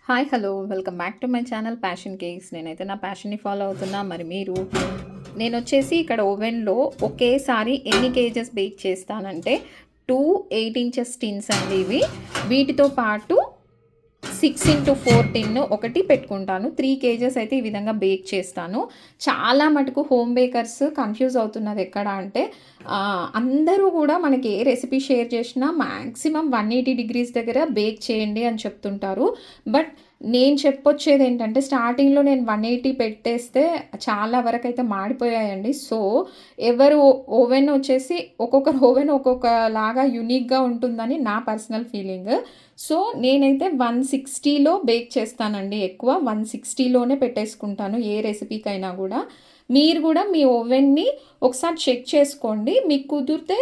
Hi hello welcome back to my channel passion cakes. నేనైతే నా ప్యాషన్ని follow అవుతున్నా. మరి మీరు నేను వచ్చేసి ఇక్కడ ఓవెన్లో ఒకేసారి ఎన్ని కేజెస్ బేక్ చేస్తానంటే 8 ఇంచెస్ టిన్స్ అండి ఇవి. వీటితో పాటు 6x4 టిన్ ఒకటి పెట్టుకుంటాను. 3 కేజెస్ అయితే ఈ విధంగా బేక్ చేస్తాను. చాలా మటుకు హోమ్ బేకర్స్ కన్ఫ్యూజ్ అవుతున్నది ఎక్కడ అంటే అందరూ కూడా మనకి ఏ రెసిపీ షేర్ చేసినా మ్యాక్సిమం 180 డిగ్రీస్ దగ్గర బేక్ చేయండి అని చెప్తుంటారు. బట్ నేను చెప్పొచ్చేది ఏంటంటే స్టార్టింగ్లో నేను 180 పెట్టేస్తే చాలా వరకు అయితే మాడిపోయాయండి. సో ఎవరు ఓవెన్ వచ్చేసి ఒక్కొక్కరు ఓవెన్ ఒక్కొక్కలాగా యూనిక్గా ఉంటుందని నా పర్సనల్ ఫీలింగ్. సో నేనైతే 160లో బేక్ చేస్తానండి. ఎక్కువ 160లోనే పెట్టేసుకుంటాను ఏ రెసిపీకైనా కూడా. మీరు కూడా మీ ఓవెన్ని ఒకసారి చెక్ చేసుకోండి. మీకు కుదిరితే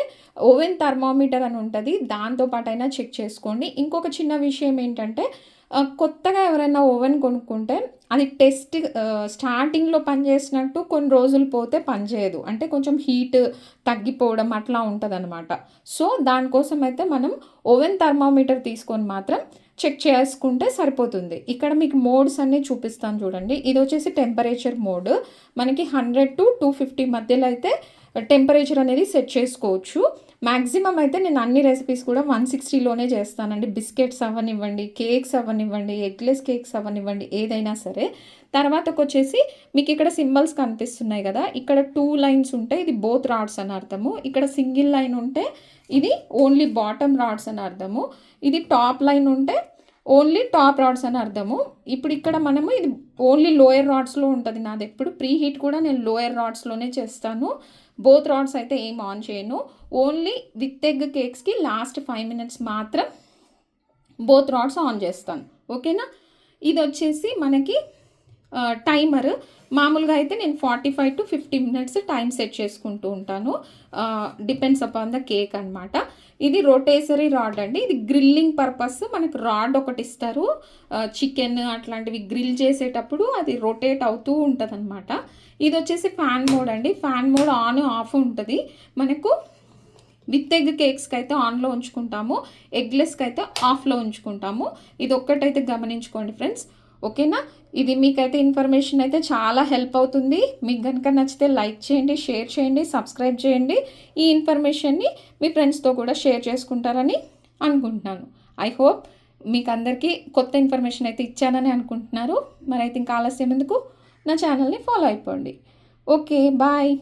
ఓవెన్ థర్మామీటర్ అని ఉంటుంది, దాంతోపాటైనా చెక్ చేసుకోండి. ఇంకొక చిన్న విషయం ఏంటంటే కొత్తగా ఎవరైనా ఓవెన్ కొనుక్కుంటే అది స్టార్టింగ్లో పనిచేసినట్టు కొన్ని రోజులు పోతే పనిచేయదు. అంటే కొంచెం హీట్ తగ్గిపోవడం అట్లా ఉంటుందన్నమాట. సో దానికోసం అయితే మనం ఓవెన్ థర్మామీటర్ తీసుకొని మాత్రం చెక్ చేసుకుంటే సరిపోతుంది. ఇక్కడ మీకు మోడ్స్ అన్నీ చూపిస్తాను చూడండి. ఇది వచ్చేసి టెంపరేచర్ మోడ్. మనకి 100 to 250 మధ్యలో అయితే టెంపరేచర్ అనేది సెట్ చేసుకోవచ్చు. మ్యాక్సిమం అయితే నేను అన్ని రెసిపీస్ కూడా 160లోనే చేస్తానండి. బిస్కెట్స్ అవ్వనివ్వండి, కేక్స్ అవ్వనివ్వండి, ఎగ్లెస్ కేక్స్ అవ్వనివ్వండి, ఏదైనా సరే. తర్వాతకు వచ్చేసి మీకు ఇక్కడ సింబల్స్ కనిపిస్తున్నాయి కదా, ఇక్కడ 2 లైన్స్ ఉంటాయి, ఇది బోత్ రాడ్స్ అని అర్థము. ఇక్కడ సింగిల్ లైన్ ఉంటే ఇది ఓన్లీ బాటమ్ రాడ్స్ అని అర్థము. ఇది టాప్ లైన్ ఉంటే ఓన్లీ టాప్ రాడ్స్ అని అర్థము. ఇప్పుడు ఇక్కడ మనము ఇది ఓన్లీ లోయర్ రాడ్స్లో ఉంటుంది. నాది ఎప్పుడు ప్రీ హీట్ కూడా నేను లోయర్ రాడ్స్లోనే చేస్తాను. బోత్ రాడ్స్ అయితే ఏం ఆన్ చేయను. ఓన్లీ విత్ ఎగ్ కేక్స్కి లాస్ట్ 5 minutes మాత్రం బోత్ రాడ్స్ ఆన్ చేస్తాను. ఓకేనా. ఇది వచ్చేసి మనకి టైమర్. మామూలుగా అయితే నేను 45 to 50 minutes టైం సెట్ చేసుకుంటూ ఉంటాను. డిపెండ్స్ అపాన్ ద కేక్ అనమాట. ఇది రొటేసరీ రాడ్ అండి. ఇది గ్రిల్లింగ్ పర్పస్ మనకు రాడ్ ఒకటి ఇస్తారు. చికెన్ అట్లాంటివి గ్రిల్ చేసేటప్పుడు అది రొటేట్ అవుతూ ఉంటుంది అనమాట. ఇది వచ్చేసి ఫ్యాన్ మోడ్ అండి. ఫ్యాన్ మోడ్ ఆన్ ఆఫ్ ఉంటుంది. మనకు విత్ ఎగ్ కేక్స్కి అయితే ఆన్లో ఉంచుకుంటాము, ఎగ్లెస్కి అయితే ఆఫ్లో ఉంచుకుంటాము. ఇది ఒక్కటైతే గమనించుకోండి ఫ్రెండ్స్. ఓకేనా. ఇది మీకైతే ఇన్ఫర్మేషన్ అయితే చాలా హెల్ప్ అవుతుంది. మీకు కనుక నచ్చితే లైక్ చేయండి, షేర్ చేయండి, సబ్స్క్రైబ్ చేయండి. ఈ ఇన్ఫర్మేషన్ని మీ ఫ్రెండ్స్తో కూడా షేర్ చేసుకుంటారని అనుకుంటున్నాను. ఐ హోప్ మీకు అందరికీ కొత్త ఇన్ఫర్మేషన్ అయితే ఇచ్చానని అనుకుంటున్నారు. మరి అయితే ఇంకా ఆలస్యం ఎందుకు, నా ఛానల్ని ఫాలో అయిపోండి. Okay, bye.